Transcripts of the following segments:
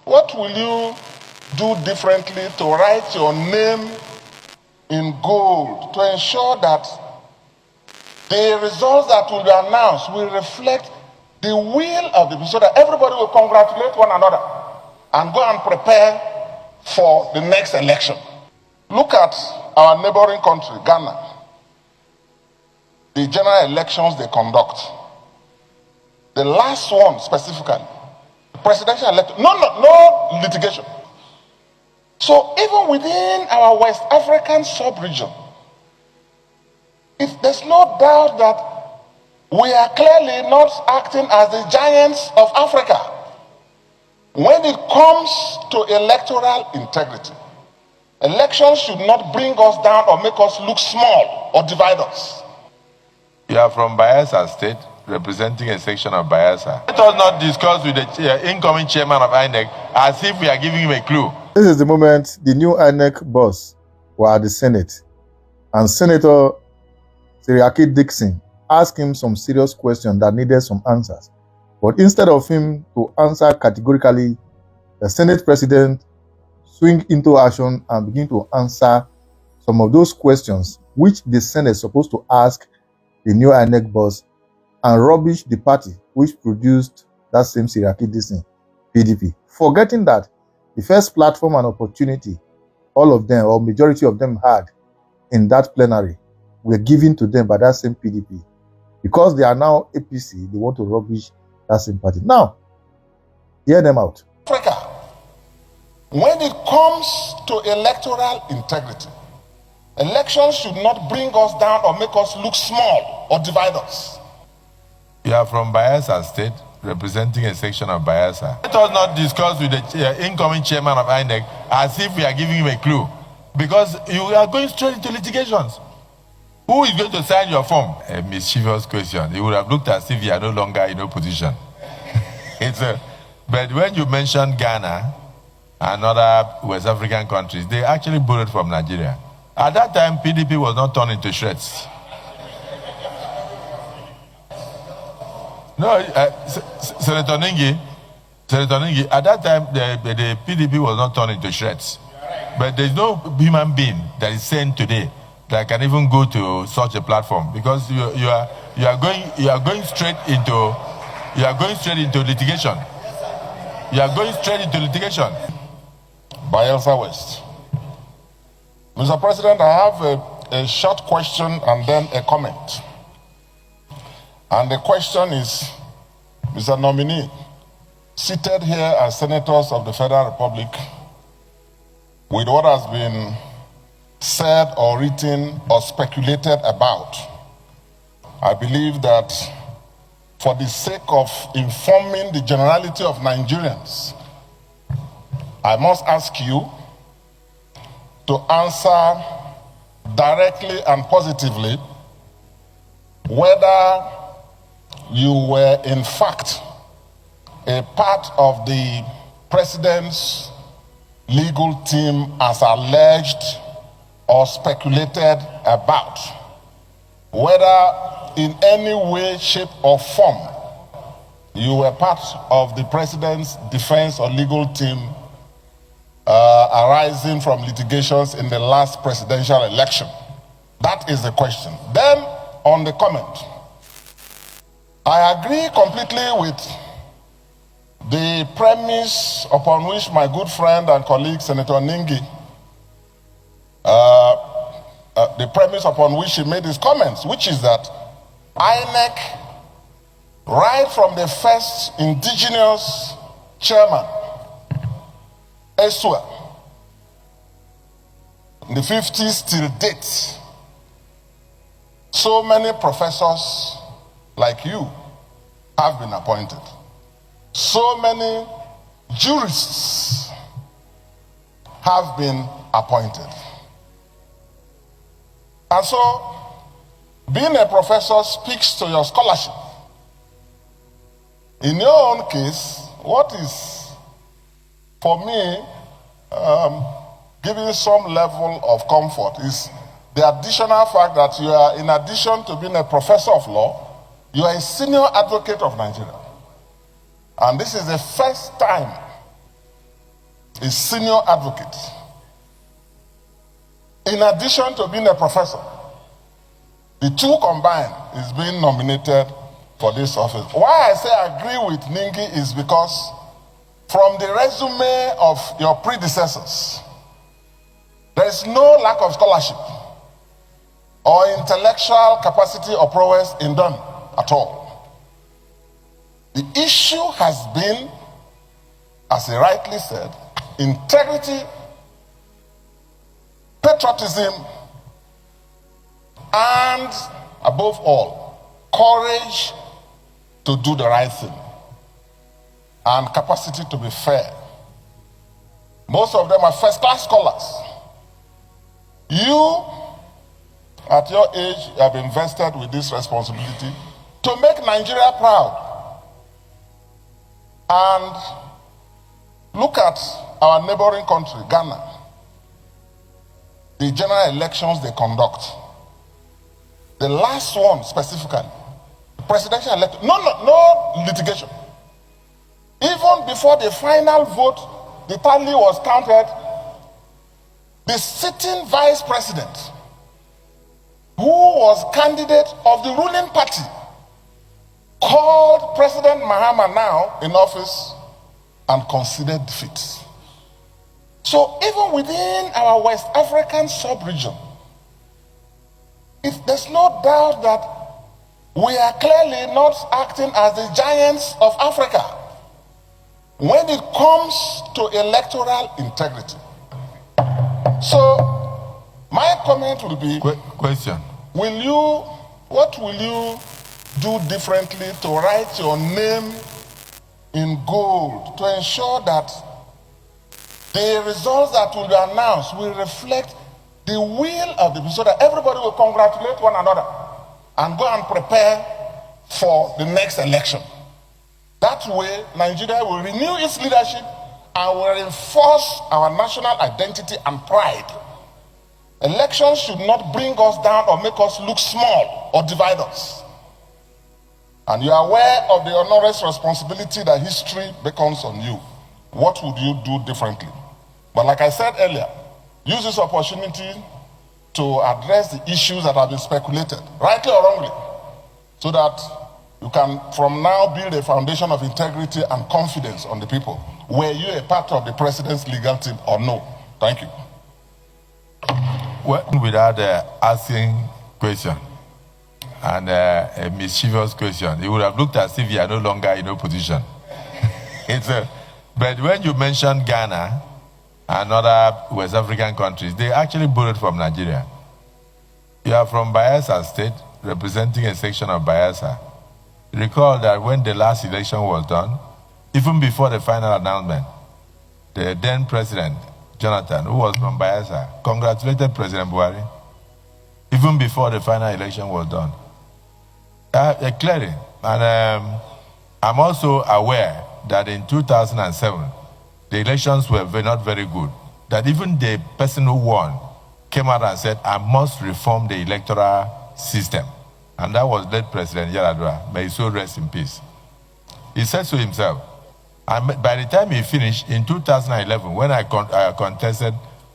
What will you do differently to write your name in gold to ensure that the results that will be announced will reflect the will of the people, so that everybody will congratulate one another and go and prepare for the next election? Look at our neighboring country, Ghana. The general elections they conduct. The last one specifically, the presidential election, no litigation. So even within our West African sub-region, there's no doubt that we are clearly not acting as the giants of Africa when it comes to electoral integrity. Elections should not bring us down or make us look small or divide us. You are from Bayelsa State, representing a section of Bayelsa. Let us not discuss with the incoming chairman of INEC as if we are giving him a clue. This is the moment the new INEC boss were at the Senate, and Senator Seriake Dixon asked him some serious questions that needed some answers. But instead of him to answer categorically, the Senate president swing into action and begin to answer some of those questions which the Senate is supposed to ask the new INEC boss, and rubbish the party which produced that same Seriake Dixon, PDP, forgetting that the first platform and opportunity all of them, or majority of them, had in that plenary were given to them by that same PDP. Because they are now APC, they want to rubbish that same party. Now, hear them out. Africa, when it comes to electoral integrity, elections should not bring us down or make us look small or divide us. You are from Bayelsa State, representing a section of Bayelsa. Let us not discuss with the incoming chairman of INEC as if we are giving him a clue, because you are going straight into litigations. Who is going to sign your form? A mischievous question. He would have looked as if you are no longer in opposition. But when you mentioned Ghana and other West African countries, they actually borrowed from Nigeria. At that time, PDP was not torn into shreds. No, Senator Ningi, at that time, the PDP was not torn into shreds. But there's no human being that is sane today that can even go to such a platform, because you are going straight into litigation. You are going straight into litigation. Bayelsa West. Mr. President, I have a short question and then a comment. And the question is, Mr. Nominee, seated here as senators of the Federal Republic, with what has been said or written or speculated about, I believe that for the sake of informing the generality of Nigerians, I must ask you to answer directly and positively whether you were in fact a part of the president's legal team as alleged or speculated about, whether in any way, shape or form you were part of the president's defense or legal team arising from litigations in the last presidential election. That is the question. Then on the comment, I agree completely with the premise upon which my good friend and colleague Senator Ningi, the premise upon which he made his comments, which is that INEC, right from the first indigenous chairman, Esua, in the 50s till date, so many professors like you have been appointed. So many jurists have been appointed. And so, being a professor speaks to your scholarship. In your own case, what is, for me, giving some level of comfort is the additional fact that you are, in addition to being a professor of law, you are a senior advocate of Nigeria. And this is the first time a senior advocate. In addition to being a professor, the two combined is being nominated for this office. Why I say I agree with Ningi is because from the resume of your predecessors, there is no lack of scholarship or intellectual capacity or prowess in them at all. The issue has been, as he rightly said, integrity, patriotism, and above all, courage to do the right thing and capacity to be fair. Most of them are first-class scholars. You, at your age, have invested with this responsibility to make Nigeria proud. And look at our neighboring country, Ghana. The general elections they conduct. The last one specifically, presidential election, no litigation. Even before the final vote, the tally was counted, the sitting vice president, who was candidate of the ruling party, called President Mahama now in office and conceded defeat. So even within our West African sub-region, there's no doubt that we are clearly not acting as the giants of Africa when it comes to electoral integrity. So my comment will be, question. What will you do differently to write your name in gold to ensure that the results that will be announced will reflect the will of the people, so that everybody will congratulate one another and go and prepare for the next election? That way, Nigeria will renew its leadership and will reinforce our national identity and pride. Elections should not bring us down or make us look small or divide us. And you are aware of the onerous responsibility that history beckons on you. What would you do differently? But like I said earlier, use this opportunity to address the issues that have been speculated, rightly or wrongly, so that you can from now build a foundation of integrity and confidence on the people. Were you a part of the president's legal team or no? Thank you. Well, without asking question and a mischievous question, it would have looked as if you are no longer in opposition. But when you mentioned Ghana and other West African countries, they actually borrowed from Nigeria. You are from Bayelsa State, representing a section of Bayelsa. Recall that when the last election was done, even before the final announcement, the then president, Jonathan, who was from Bayelsa, congratulated President Buhari, even before the final election was done. Clearly, and I'm also aware that in 2007, the elections were not very good. That even the person who won came out and said, I must reform the electoral system. And that was late President Yaradua. May his soul rest in peace. He said to himself, and by the time he finished, in 2011, when I contested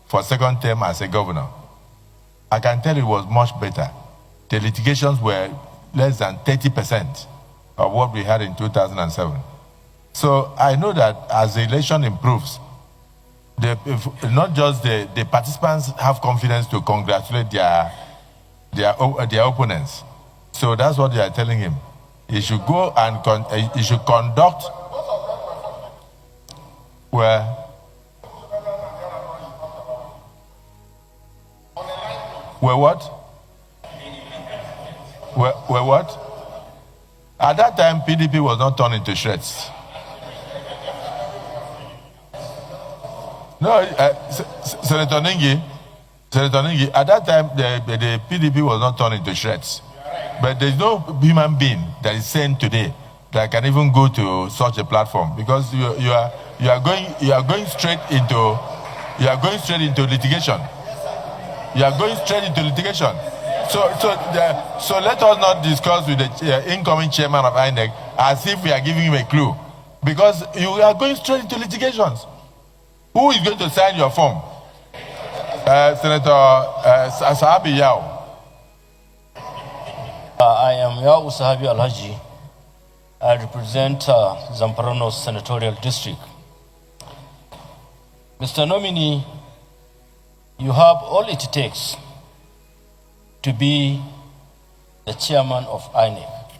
for second term as a governor, I can tell it was much better. The litigations were less than 30% of what we had in 2007. So I know that as the election improves, not just the participants have confidence to congratulate their opponents. So that's what they are telling him. He should go and he should conduct. Where what? Where what? At that time, PDP was not torn into shreds. No, Senator Ningi, at that time, the PDP was not torn into shreds. But there's no human being that is sane today that can even go to such a platform, because you are going straight into litigation. You are going straight into litigation. So let us not discuss with the incoming chairman of INEC as if we are giving him a clue, because you are going straight into litigations. Who is going to sign your form? Senator Sahabi Yao. I am Yao Sahabi Alhaji. I represent Zamparano Senatorial District. Mr. Nominee, you have all it takes to be the chairman of INEC.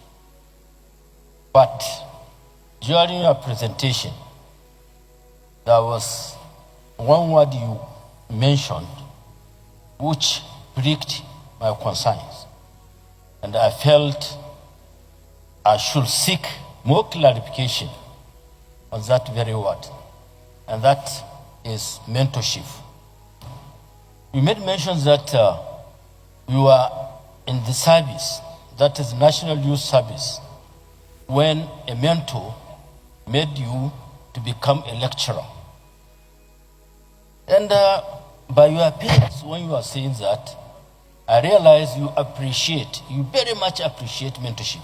But during your presentation, there was one word you mentioned which pricked my concerns. And I felt I should seek more clarification on that very word. And that is mentorship. You made mention that you are in the service, that is National Youth Service, when a mentor made you to become a lecturer. And by your appearance, when you are saying that, I realize you very much appreciate mentorship.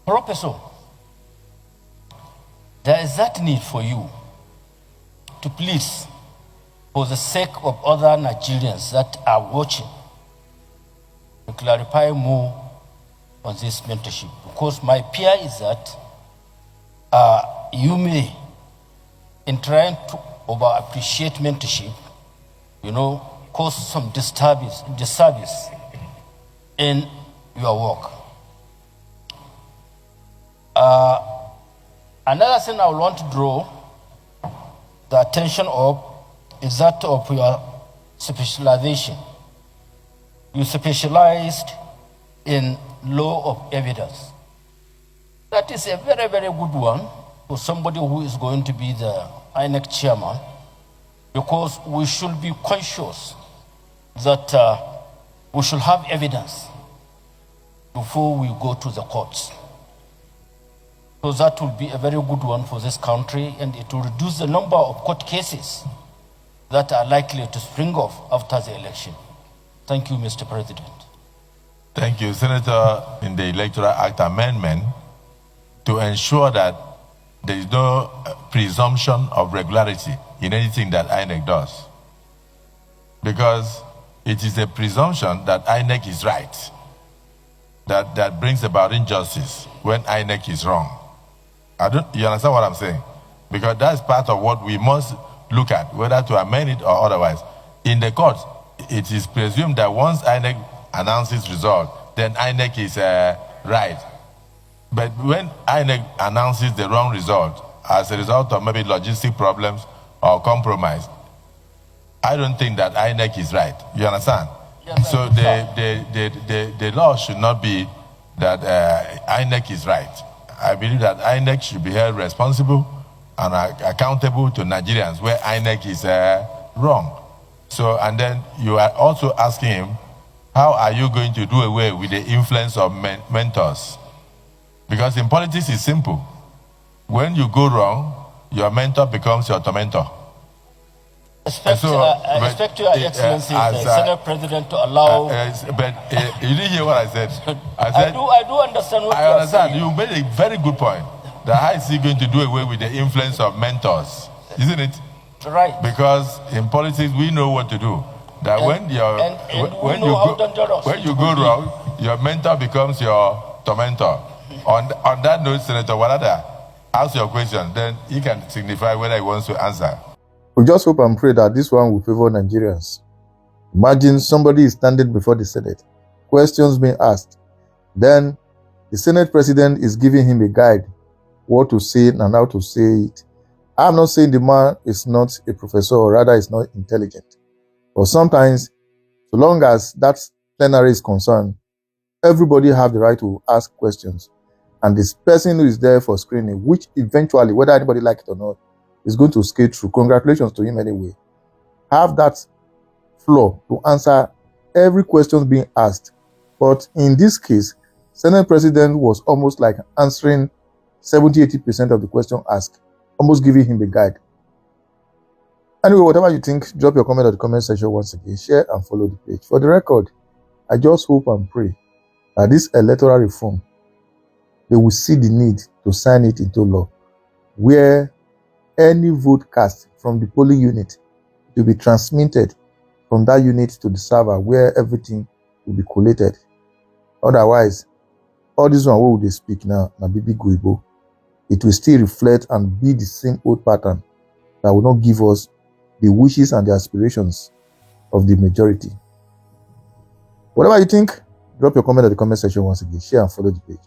Professor, there is that need for you to please, for the sake of other Nigerians that are watching, to clarify more on this mentorship. Because my fear is that you may, in trying to over-appreciate mentorship, cause some disservice in your work. Another thing I want to draw the attention of is that of your specialization. You specialized in law of evidence. That is a very, very good one for somebody who is going to be the INEC chairman, because we should be conscious that we should have evidence before we go to the courts. So that will be a very good one for this country, and it will reduce the number of court cases that are likely to spring off after the election. Thank you, Mr. President. Thank you, Senator. In the Electoral Act amendment, to ensure that there is no presumption of regularity in anything that INEC does. Because it is a presumption that INEC is right, that brings about injustice when INEC is wrong. You understand what I'm saying? Because that's part of what we must look at, whether to amend it or otherwise. In the court, it is presumed that once INEC announces result, then INEC is right. But when INEC announces the wrong result as a result of maybe logistic problems or compromise, I don't think that INEC is right. You understand? Yes, so the law should not be that INEC is right. I believe that INEC should be held responsible and accountable to Nigerians where INEC is wrong. So, and then you are also asking him, how are you going to do away with the influence of mentors? Because in politics, it's simple. When you go wrong, your mentor becomes your tormentor. Expect Your Excellency, the Senate President, to allow... you didn't hear what I said. I do understand what you are saying. You made a very good point. That how is he going to do away with the influence of mentors? Isn't it? Right. Because in politics, we know what to do. That when you go wrong, your mentor becomes your tormentor. On that note, Senator Walada, ask your question, then he can signify whether he wants to answer. We just hope and pray that this one will favor Nigerians. Imagine somebody is standing before the Senate, questions being asked. Then the Senate President is giving him a guide, what to say and how to say it. I'm not saying the man is not a professor, or rather is not intelligent. But sometimes, so long as that plenary is concerned, everybody have the right to ask questions. And this person who is there for screening, which eventually, whether anybody like it or not, is going to skate through. Congratulations to him anyway. Have that floor to answer every question being asked. But in this case, Senate President was almost like answering 70-80% of the question asked, almost giving him the guide. Anyway, whatever you think, drop your comment at the comment section once again. Share and follow the page. For the record, I just hope and pray that this electoral reform, they will see the need to sign it into law, where any vote cast from the polling unit to be transmitted from that unit to the server where everything will be collated. Otherwise, all this one what they speak now, na Bibi Guibo, it will still reflect and be the same old pattern that will not give us the wishes and the aspirations of the majority. Whatever you think, drop your comment at the comment section once again. Share and follow the page.